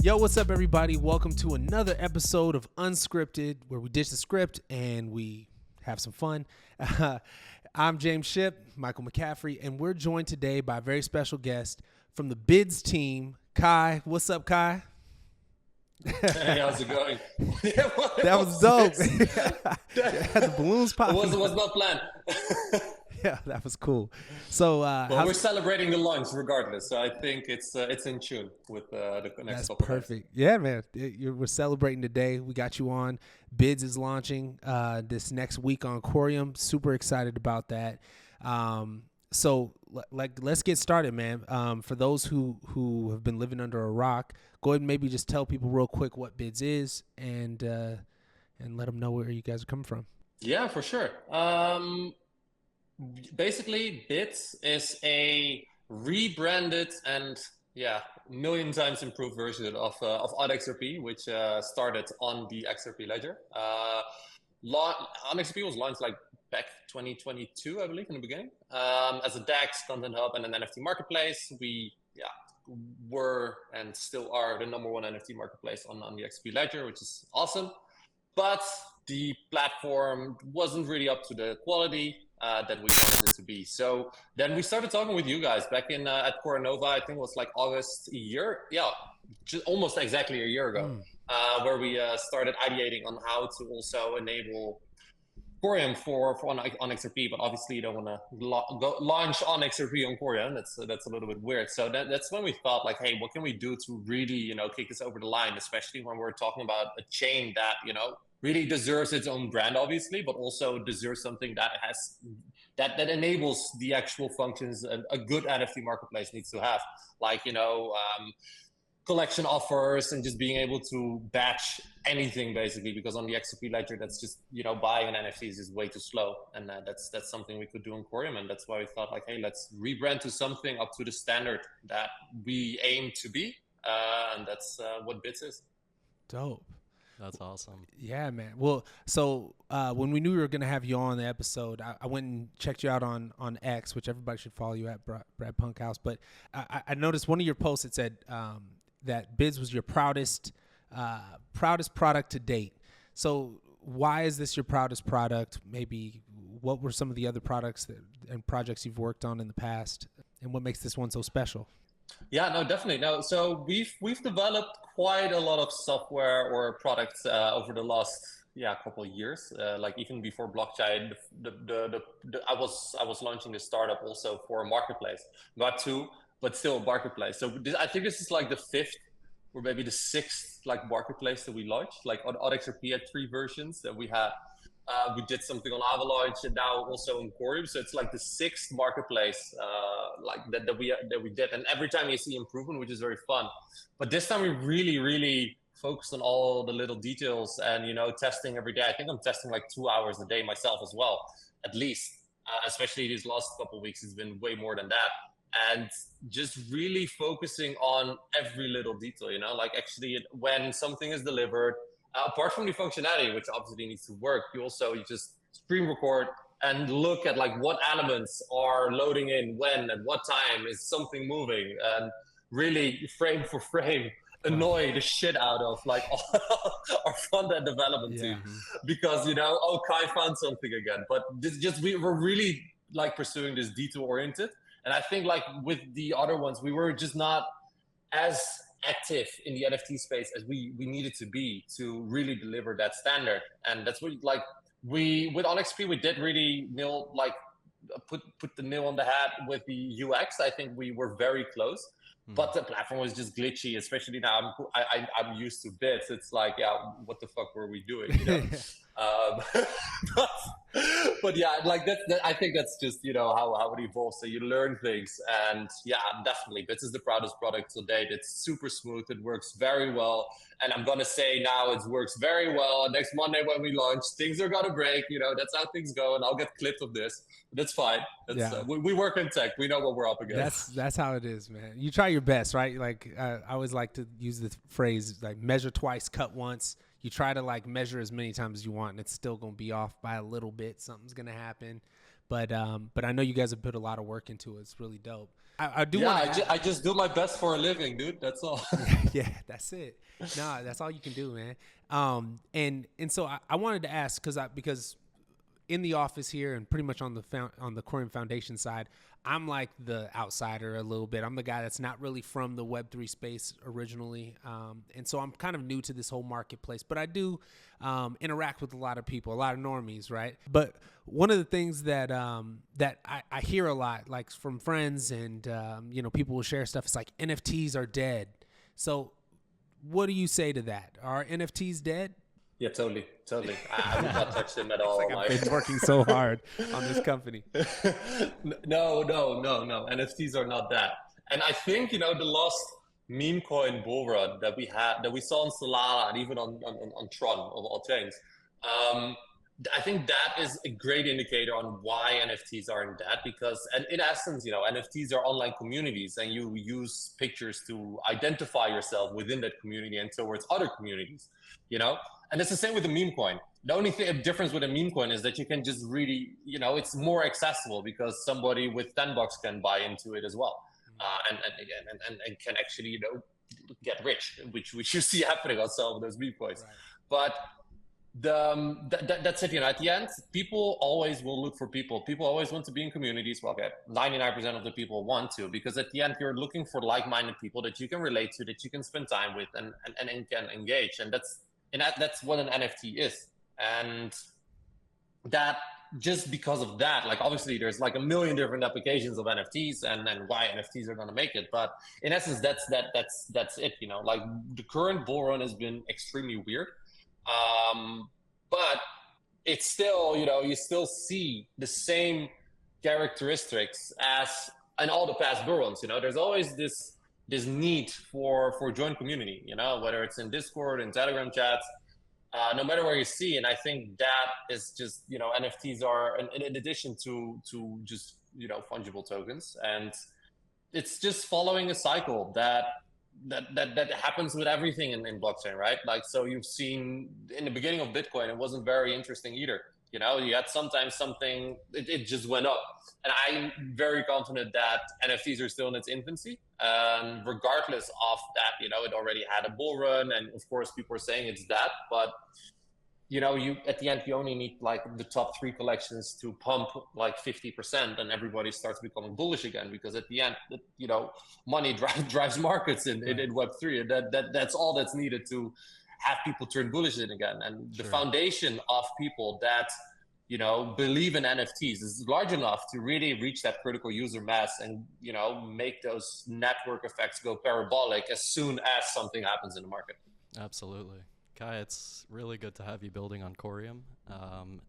Yo, what's up, everybody? Welcome to another episode of Unscripted, where we ditch the script and we have some fun. I'm James Shipp, Michael McCaffrey, and we're joined today by a very special guest from the Bids team, Kaj. What's up, Kaj? Hey, how's it going? That was dope. The balloons popping. It was not planned. Yeah, that was cool. So, we're celebrating the launch regardless, so I think it's in tune with the next that's couple perfect. Yeah, man. We're celebrating today. We got you on. Bids is launching this next week on Coreum. Super excited about that. So, let's get started, man. For those who have been living under a rock, go ahead and maybe just tell people real quick what Bids is and let them know where you guys are coming from. Yeah, for sure. Basically, Bids is a rebranded and million times improved version of XRP, which started on the XRP ledger. XRP was launched like back 2022, I believe, in the beginning, as a DEX, content hub, and an NFT marketplace. We were and still are the number one NFT marketplace on the XRP ledger, which is awesome. But the platform wasn't really up to the quality that we wanted it to be. So then we started talking with you guys back in at Coreum, I think it was like August just almost exactly a year ago, where we started ideating on how to also enable Coreum on XRP, but obviously you don't want to launch on XRP on Coreum. That's a little bit weird. So that's when we thought like, hey, what can we do to really kick this over the line, especially when we're talking about a chain that really deserves its own brand, obviously, but also deserves something that has that enables the actual functions a good NFT marketplace needs to have, like collection offers and just being able to batch anything basically, because on the XRP ledger, that's just buying an NFTs is way too slow, and that's something we could do in Coreum, and that's why we thought like, hey, let's rebrand to something up to the standard that we aim to be, and that's what Bids is. Dope. That's awesome. Yeah, man. Well, so when we knew we were going to have you on the episode, I went and checked you out on X, which everybody should follow you at, Brad Punkhouse. But I noticed one of your posts that said that Bids was your proudest product to date. So why is this your proudest product? Maybe what were some of the other products and projects you've worked on in the past, and what makes this one so special? Yeah, no, definitely. No, so we've developed quite a lot of software or products over the last couple of years. Like even before blockchain, I was launching the startup also for a marketplace, not two, but still a marketplace. So I think this is like the fifth or maybe the sixth like marketplace that we launched. Like on XRP had 3 versions that we had. We did something on Avalanche and now also in Coreum. So it's like the 6th marketplace like that we did. And every time you see improvement, which is very fun. But this time we really, really focused on all the little details and, testing every day. I think I'm testing like 2 hours a day myself as well, at least. Especially these last couple of weeks, it's been way more than that. And just really focusing on every little detail, like actually when something is delivered, apart from the functionality, which obviously needs to work, you just screen record and look at like what elements are loading in when and what time is something moving, and really frame for frame annoy the shit out of like our front-end development team, because Kaj found something again. But we're really like pursuing this detail-oriented, and I think like with the other ones, we were just not as active in the NFT space as we needed to be to really deliver that standard. And that's what like with OnXP we did really put the nail on the head with the UX. I think we were very close, but the platform was just glitchy, especially now I'm used to Bids. It's like, what the fuck were we doing, but yeah, like that I think that's just how it evolves. So you learn things, and definitely Bids is the proudest product to date. It's super smooth, it works very well, and I'm gonna say now it works very well. Next Monday when we launch, things are gonna break, that's how things go, and I'll get clipped of this, but that's fine. We work in tech, we know what we're up against. That's how it is, man. You try your best, right? Like I always like to use the phrase like measure twice, cut once. You try to like measure as many times as you want, and it's still going to be off by a little bit. Something's going to happen. but I know you guys have put a lot of work into it. It's really dope. I do Yeah, want to. I just do my best for a living, dude. That's all. Yeah, that's it. No, that's all you can do, man. And so I wanted to ask because in the office here and pretty much on the Coreum Foundation side, I'm like the outsider a little bit. I'm the guy that's not really from the Web3 space originally, and so I'm kind of new to this whole marketplace. But I do interact with a lot of people, a lot of normies, right? But one of the things that that I hear a lot, like from friends and people will share stuff. It's like NFTs are dead. So, what do you say to that? Are NFTs dead? Yeah, totally. I would not touch them at all. I've been working so hard on this company. No. NFTs are not that. And I think, the last meme coin bull run that we saw on Solana and even on Tron of all chains, I think that is a great indicator on why NFTs are in debt, because in essence, NFTs are online communities and you use pictures to identify yourself within that community and towards other communities, And it's the same with the meme coin. The only difference with a meme coin is that you can just really, it's more accessible because somebody with $10 can buy into it as well, and can actually, get rich, which you see happening on some of those meme coins. Right. But that's it. At the end, people always will look for people. People always want to be in communities. Well, okay, 99% of the people want to, because at the end, you're looking for like-minded people that you can relate to, that you can spend time with, and can engage. And that's what an NFT is. And that, just because of that, like, obviously there's like a million different applications of NFTs and why NFTs are going to make it. But in essence, that's it. Like, the current bull run has been extremely weird. But it's still, you still see the same characteristics as in all the past bull runs. There's always this need for joint community, whether it's in Discord and Telegram chats, no matter where you see. And I think that is just, NFTs are in addition to just, fungible tokens. And it's just following a cycle that happens with everything in blockchain, right? Like, so you've seen in the beginning of Bitcoin, it wasn't very interesting either. You had sometimes something, it just went up. And I'm very confident that NFTs are still in its infancy. Regardless of that, it already had a bull run. And of course, people are saying it's that. But, at the end, you only need like the top 3 collections to pump like 50%, and everybody starts becoming bullish again, because at the end, money drives markets in Web3. And that's all that's needed to have people turn bullish again. And the foundation of people that, believe in NFTs is large enough to really reach that critical user mass and, make those network effects go parabolic as soon as something happens in the market. Absolutely. Kai, it's really good to have you building on Coreum.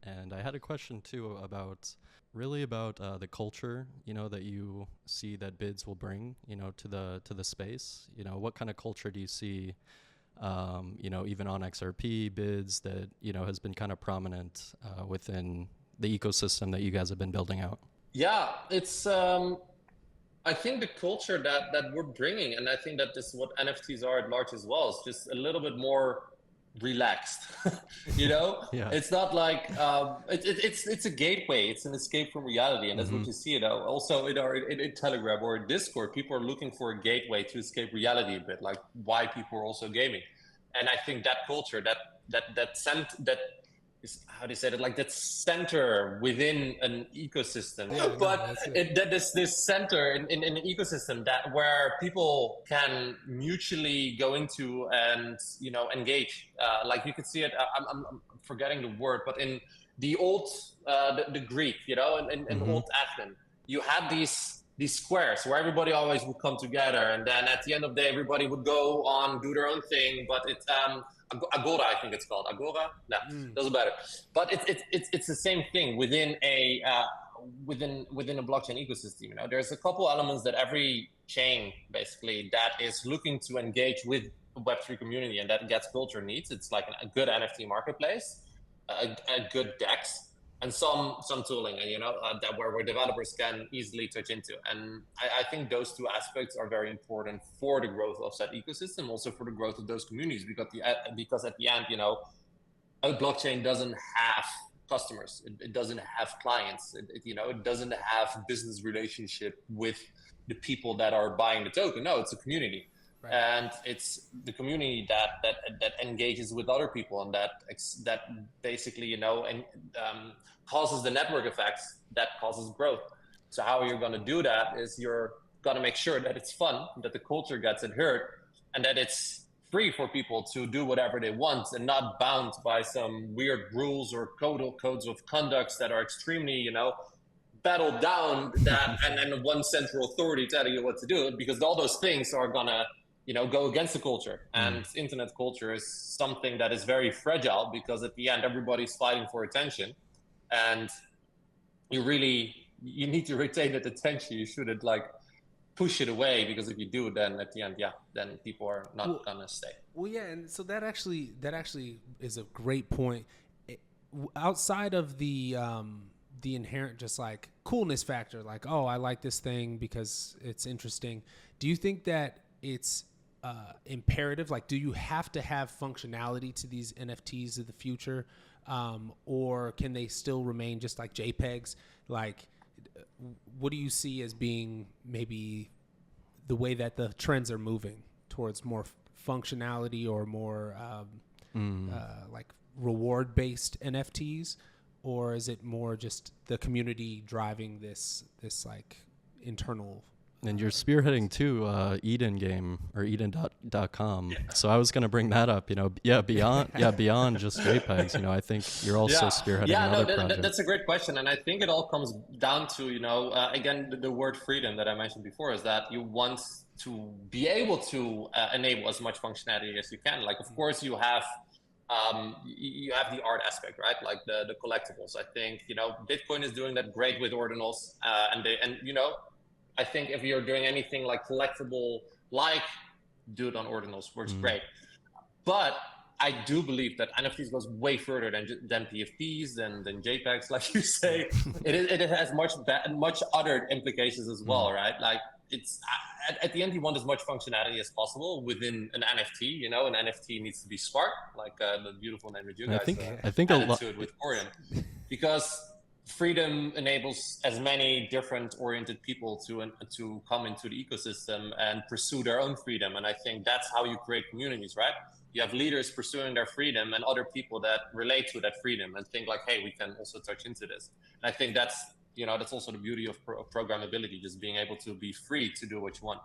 And I had a question too about the culture, that you see that bids will bring, to the space. What kind of culture do you see, even on XRP bids that, has been kind of prominent within the ecosystem that you guys have been building out? Yeah, it's, I think the culture that we're bringing, and I think that this is what NFTs are at large as well, is just a little bit more relaxed. Yeah. It's not like it's a gateway, it's an escape from reality, and that's what you see. Also in Telegram or in Discord, people are looking for a gateway to escape reality a bit, like why people are also gaming. And I think that culture, that is, how do you say it, like that center within an ecosystem. Yeah, but that is this center in an ecosystem that where people can mutually go into and engage. Like you could see it. I'm forgetting the word, but in the old the Greek, in old Athens, you had these squares where everybody always would come together, and then at the end of the day, everybody would go on, do their own thing. But it's Agora, I think it's called Agora. No, doesn't matter. But it's the same thing within a within a blockchain ecosystem. There's a couple elements that every chain basically that is looking to engage with the Web3 community and that gets culture needs. It's like a good NFT marketplace, a good DEX, and some tooling, that where developers can easily touch into. And I think those two aspects are very important for the growth of that ecosystem, also for the growth of those communities, because at the end, a blockchain doesn't have customers. It doesn't have clients. It doesn't have business relationship with the people that are buying the token. No, it's a community. Right. And it's the community that engages with other people, and that basically causes the network effects that causes growth. So how you're going to do that is you're going to make sure that it's fun, that the culture gets adhered, and that it's free for people to do whatever they want and not bound by some weird rules or codes of conducts that are extremely battled down, and then one central authority telling you what to do, because all those things are gonna go against the culture. And internet culture is something that is very fragile, because at the end everybody's fighting for attention, and you need to retain that attention. You shouldn't push it away, because if you do, then at the end, then people are not gonna stay. Well, yeah, and so that actually is a great point. Outside of the inherent just coolness factor, oh, I like this thing because it's interesting. Do you think that it's imperative? Do you have to have functionality to these NFTs of the future, or can they still remain just like JPEGs? What do you see as being maybe the way that the trends are moving towards more functionality or more reward-based NFTs, or is it more just the community driving this internal? And you're spearheading too Eden game, or Eden.com. So I was going to bring that up. Beyond just JPEGs. I think you're also spearheading another project. That's a great question, and I think it all comes down to again the word freedom that I mentioned before, is that you want to be able to enable as much functionality as you can. Of course, you have the art aspect, right? The collectibles. I think Bitcoin is doing that great with ordinals, I think if you're doing anything collectible, do it on ordinals, works great. But I do believe that NFTs goes way further than PFPs, than JPEGs, like you say. It has much other implications as well, right? It's at the end, you want as much functionality as possible within an NFT. An NFT needs to be smart, the beautiful name that you guys I think added to it with Coreum, because freedom enables as many different oriented people to come into the ecosystem and pursue their own freedom. And I think that's how you create communities, right? You have leaders pursuing their freedom and other people that relate to that freedom and think hey, we can also touch into this. And I think that's also the beauty of programmability, just being able to be free to do what you want.